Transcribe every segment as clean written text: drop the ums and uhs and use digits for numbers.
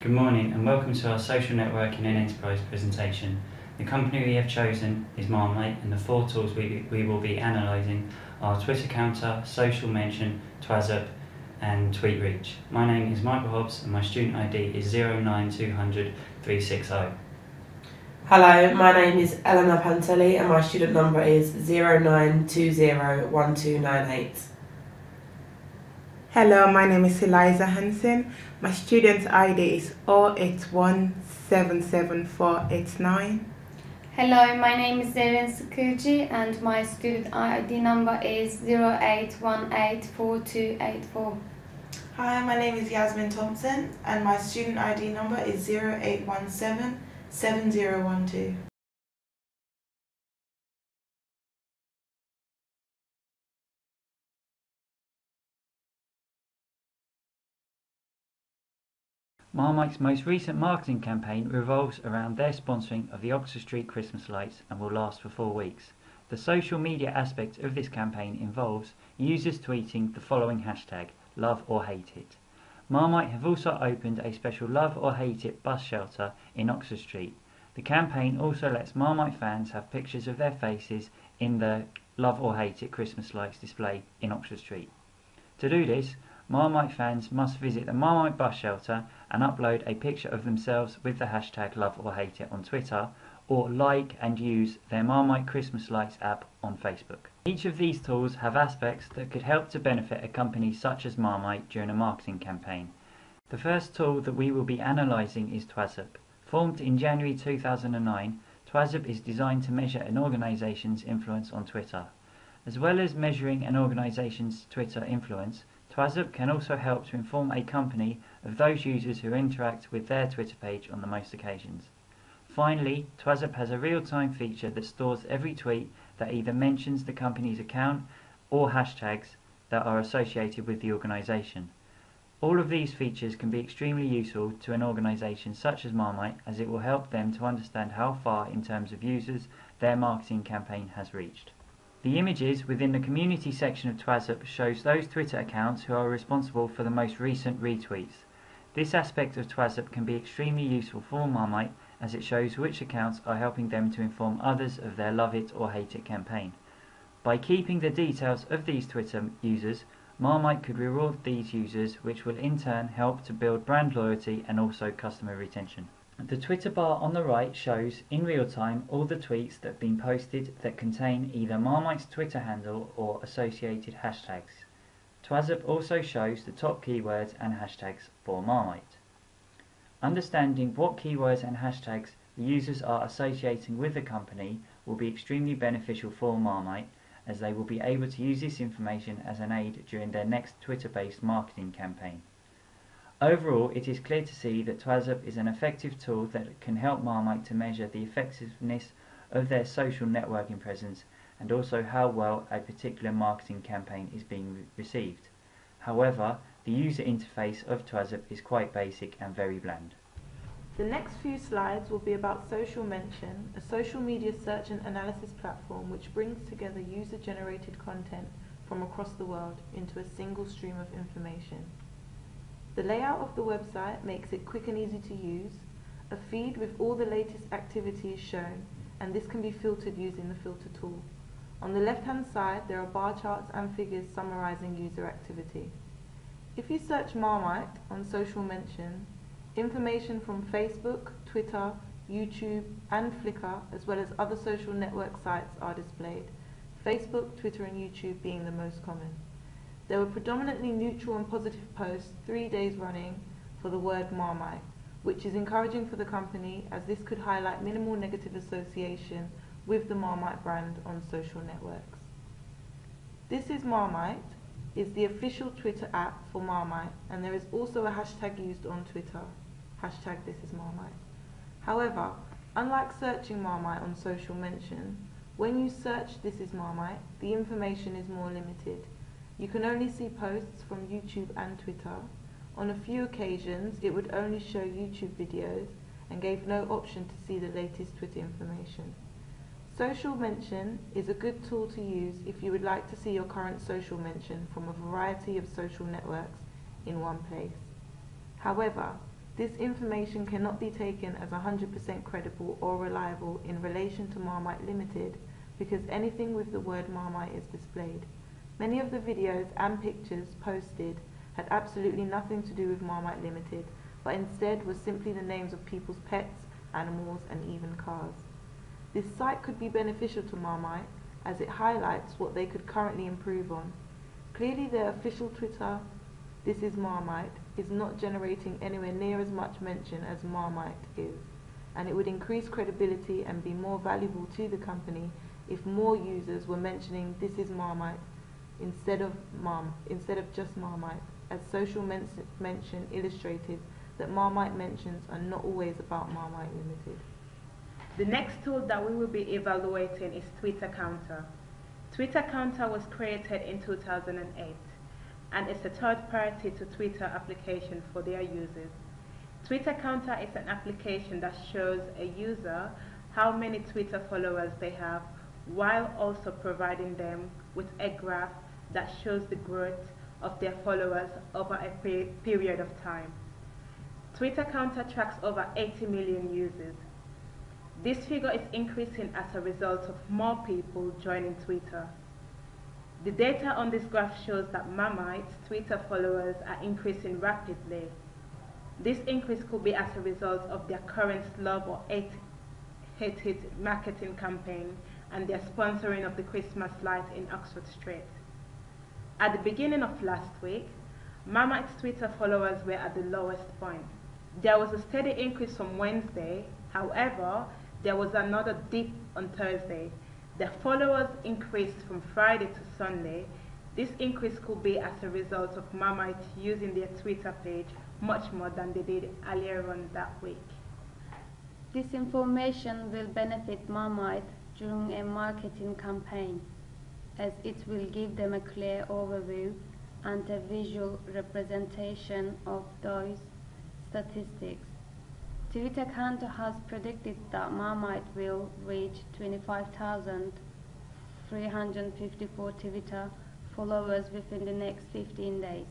Good morning and welcome to our Social Networking and Enterprise presentation. The company we have chosen is Marmite, and the four tools we will be analysing are Twitter Counter, Social Mention, TwazUp and Tweet Reach. My name is Michael Hobbs and my student ID is 09200 360. Hello, my name is Elena Panteli and my student number is 09201298. Hello, my name is Eliza Hanson. My student ID is 08177489. Hello, my name is Zerrin Sikirci and my student ID number is 08184284. Hi, my name is Yasmin Thompson and my student ID number is 08177012. Marmite's most recent marketing campaign revolves around their sponsoring of the Oxford Street Christmas lights and will last for 4 weeks. The social media aspect of this campaign involves users tweeting the following hashtag, love or hate it. Marmite have also opened a special love or hate it bus shelter in Oxford Street. The campaign also lets Marmite fans have pictures of their faces in the love or hate it Christmas lights display in Oxford Street. To do this, Marmite fans must visit the Marmite bus shelter and upload a picture of themselves with the hashtag love or hate it on Twitter, or like and use their Marmite Christmas Lights app on Facebook. Each of these tools have aspects that could help to benefit a company such as Marmite during a marketing campaign. The first tool that we will be analysing is TwazUp. Formed in January 2009, TwazUp is designed to measure an organisation's influence on Twitter. As well as measuring an organisation's Twitter influence, TwazUp can also help to inform a company of those users who interact with their Twitter page on the most occasions. Finally, TwazUp has a real-time feature that stores every tweet that either mentions the company's account or hashtags that are associated with the organisation. All of these features can be extremely useful to an organisation such as Marmite, as it will help them to understand how far in terms of users their marketing campaign has reached. The images within the community section of TwazUp shows those Twitter accounts who are responsible for the most recent retweets. This aspect of TwazUp can be extremely useful for Marmite, as it shows which accounts are helping them to inform others of their love it or hate it campaign. By keeping the details of these Twitter users, Marmite could reward these users, which will in turn help to build brand loyalty and also customer retention. The Twitter bar on the right shows, in real time, all the tweets that have been posted that contain either Marmite's Twitter handle or associated hashtags. TwazUp also shows the top keywords and hashtags for Marmite. Understanding what keywords and hashtags the users are associating with the company will be extremely beneficial for Marmite, as they will be able to use this information as an aid during their next Twitter-based marketing campaign. Overall, it is clear to see that TwazUp is an effective tool that can help Marmite to measure the effectiveness of their social networking presence and also how well a particular marketing campaign is being received. However, the user interface of TwazUp is quite basic and very bland. The next few slides will be about Social Mention, a social media search and analysis platform which brings together user-generated content from across the world into a single stream of information. The layout of the website makes it quick and easy to use. A feed with all the latest activity is shown, and this can be filtered using the filter tool. On the left-hand side, there are bar charts and figures summarizing user activity. If you search Marmite on Social Mention, information from Facebook, Twitter, YouTube, and Flickr, as well as other social network sites, are displayed, Facebook, Twitter, and YouTube being the most common. There were predominantly neutral and positive posts 3 days running for the word Marmite, which is encouraging for the company, as this could highlight minimal negative association with the Marmite brand on social networks. This is Marmite is the official Twitter app for Marmite, and there is also a hashtag used on Twitter, hashtag This Is Marmite. However, unlike searching Marmite on Social Mention, when you search This Is Marmite, the information is more limited. You can only see posts from YouTube and Twitter. On a few occasions, it would only show YouTube videos and gave no option to see the latest Twitter information. Social Mention is a good tool to use if you would like to see your current social mention from a variety of social networks in one place. However, This information cannot be taken as 100% credible or reliable in relation to Marmite Limited because anything with the word Marmite is displayed. Many of the videos and pictures posted had absolutely nothing to do with Marmite Limited, but instead was simply the names of people's pets, animals, and even cars. This site could be beneficial to Marmite as it highlights what they could currently improve on. Clearly their official Twitter, "This is Marmite," is not generating anywhere near as much mention as Marmite is, and it would increase credibility and be more valuable to the company if more users were mentioning "This is Marmite" instead of just Marmite, as social mention illustrated that Marmite mentions are not always about Marmite Limited. The next tool that we will be evaluating is Twitter Counter. Twitter Counter was created in 2008 and is a third party to Twitter application for their users. Twitter Counter is an application that shows a user how many Twitter followers they have, while also providing them with a graph that shows the growth of their followers over a period of time. Twitter Counter tracks over 80 million users. This figure is increasing as a result of more people joining Twitter. The data on this graph shows that Marmite's Twitter followers are increasing rapidly. This increase could be as a result of their current Love or Hate It marketing campaign and their sponsoring of the Christmas light in Oxford Street. At the beginning of last week, Marmite's Twitter followers were at the lowest point. There was a steady increase from Wednesday. However, there was another dip on Thursday. Their followers increased from Friday to Sunday. This increase could be as a result of Marmite using their Twitter page much more than they did earlier on that week. This information will benefit Marmite during a marketing campaign, as it will give them a clear overview and a visual representation of those statistics. Twitter Counter has predicted that Marmite will reach 25,354 Twitter followers within the next 15 days.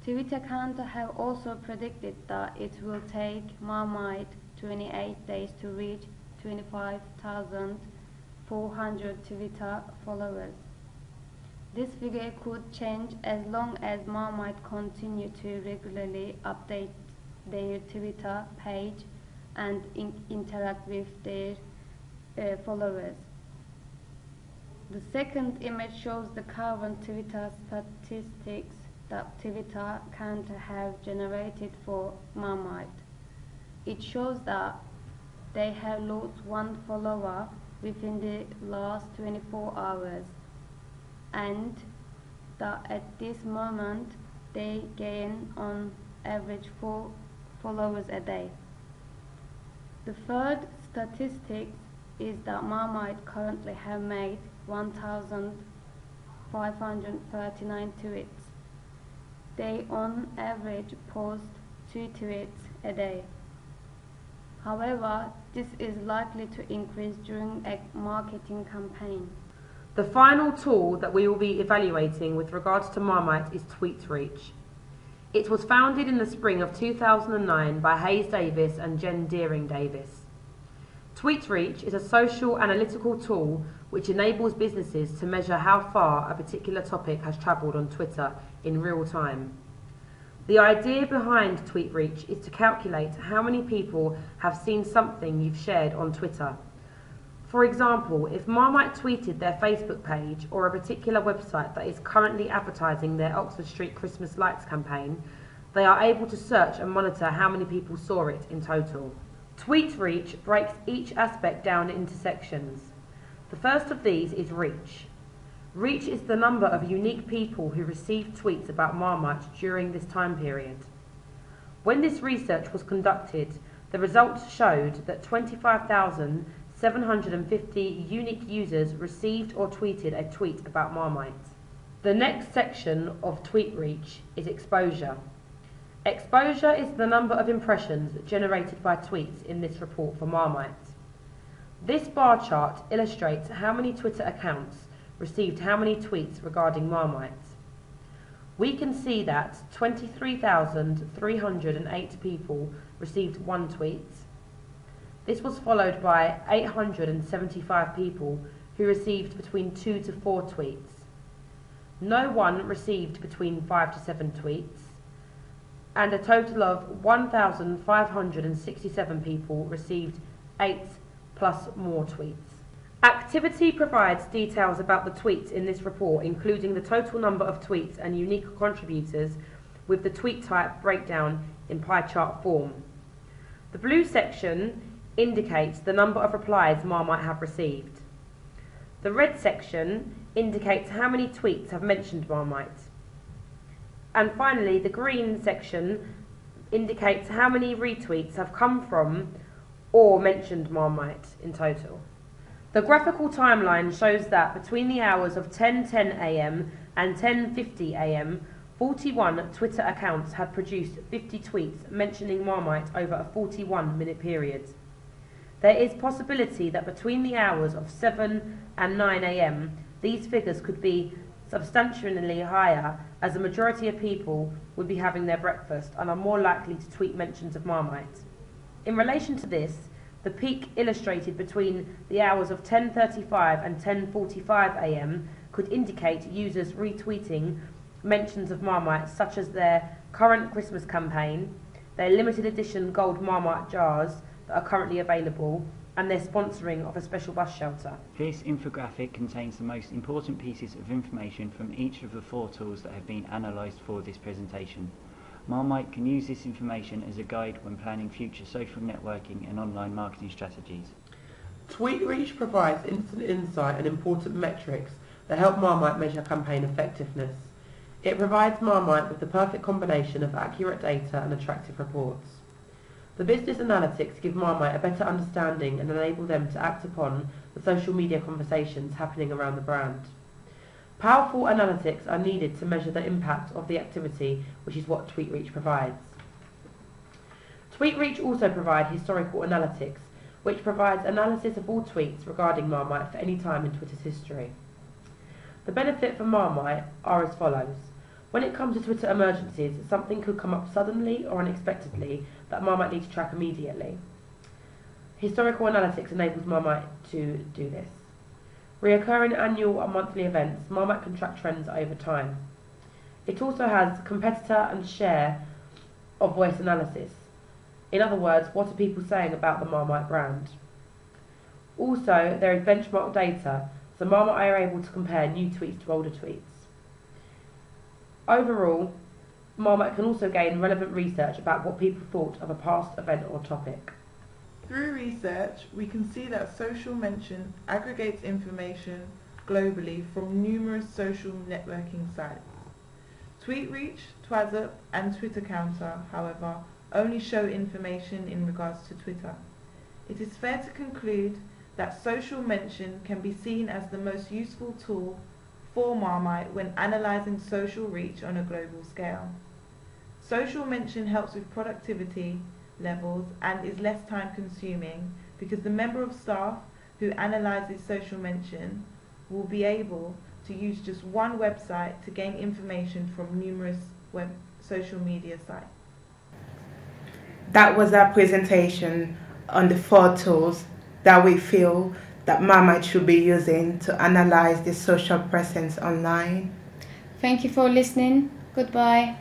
Twitter Counter have also predicted that it will take Marmite 28 days to reach 25,400 Twitter followers. This figure could change as long as Marmite continue to regularly update their Twitter page and interact with their followers. The second image shows the current Twitter statistics that Twitter Counter have generated for Marmite. It shows that they have lost one follower within the last 24 hours and that at this moment they gain on average 4 followers a day. The third statistic is that Marmite currently have made 1,539 tweets. They on average post 2 tweets a day. However, this is likely to increase during a marketing campaign. The final tool that we will be evaluating with regards to Marmite is TweetReach. It was founded in the spring of 2009 by Hayes Davis and Jen Deering Davis. TweetReach is a social analytical tool which enables businesses to measure how far a particular topic has travelled on Twitter in real time. The idea behind TweetReach is to calculate how many people have seen something you've shared on Twitter. For example, if Marmite tweeted their Facebook page or a particular website that is currently advertising their Oxford Street Christmas lights campaign, they are able to search and monitor how many people saw it in total. TweetReach breaks each aspect down into sections. The first of these is reach. Reach is the number of unique people who received tweets about Marmite during this time period. When this research was conducted, the results showed that 25,750 unique users received or tweeted a tweet about Marmite. The next section of TweetReach is exposure. Exposure is the number of impressions generated by tweets in this report for Marmite. This bar chart illustrates how many Twitter accounts received how many tweets regarding Marmite. we can see that 23,308 people received 1 tweet. This was followed by 875 people who received between 2 to 4 tweets. No one received between 5 to 7 tweets. And a total of 1,567 people received 8 plus more tweets. Activity provides details about the tweets in this report, including the total number of tweets and unique contributors, with the tweet type breakdown in pie chart form. The blue section indicates the number of replies Marmite have received. The red section indicates how many tweets have mentioned Marmite. And finally, the green section indicates how many retweets have come from or mentioned Marmite in total. The graphical timeline shows that between the hours of 10:10 a.m. and 10:50 a.m, 41 Twitter accounts had produced 50 tweets mentioning Marmite over a 41-minute period. There is possibility that between the hours of 7 and 9 a.m, these figures could be substantially higher, as the majority of people would be having their breakfast and are more likely to tweet mentions of Marmite. In relation to this, the peak illustrated between the hours of 10:35 and 10:45 a.m. could indicate users retweeting mentions of Marmite, such as their current Christmas campaign, their limited edition gold Marmite jars that are currently available, and their sponsoring of a special bus shelter. This infographic contains the most important pieces of information from each of the 4 tools that have been analysed for this presentation. Marmite can use this information as a guide when planning future social networking and online marketing strategies. TweetReach provides instant insight and important metrics that help Marmite measure campaign effectiveness. It provides Marmite with the perfect combination of accurate data and attractive reports. The business analytics give Marmite a better understanding and enable them to act upon the social media conversations happening around the brand. Powerful analytics are needed to measure the impact of the activity, which is what TweetReach provides. TweetReach also provides historical analytics, which provides analysis of all tweets regarding Marmite for any time in Twitter's history. The benefit for Marmite are as follows. When it comes to Twitter emergencies, something could come up suddenly or unexpectedly that Marmite needs to track immediately. Historical analytics enables Marmite to do this. Reoccurring annual and monthly events, Marmite can track trends over time. It also has competitor and share of voice analysis. In other words, what are people saying about the Marmite brand? Also, there is benchmark data, so Marmite are able to compare new tweets to older tweets. Overall, Marmite can also gain relevant research about what people thought of a past event or topic. Through research, we can see that social mention aggregates information globally from numerous social networking sites. TweetReach, TwazUp and Twitter Counter, however, only show information in regards to Twitter. It is fair to conclude that social mention can be seen as the most useful tool for Marmite when analysing social reach on a global scale. Social mention helps with productivity levels and is less time consuming because the member of staff who analyses social mention will be able to use just one website to gain information from numerous social media sites. That was our presentation on the 4 tools that we feel that Marmite should be using to analyse the social presence online. Thank you for listening. Goodbye.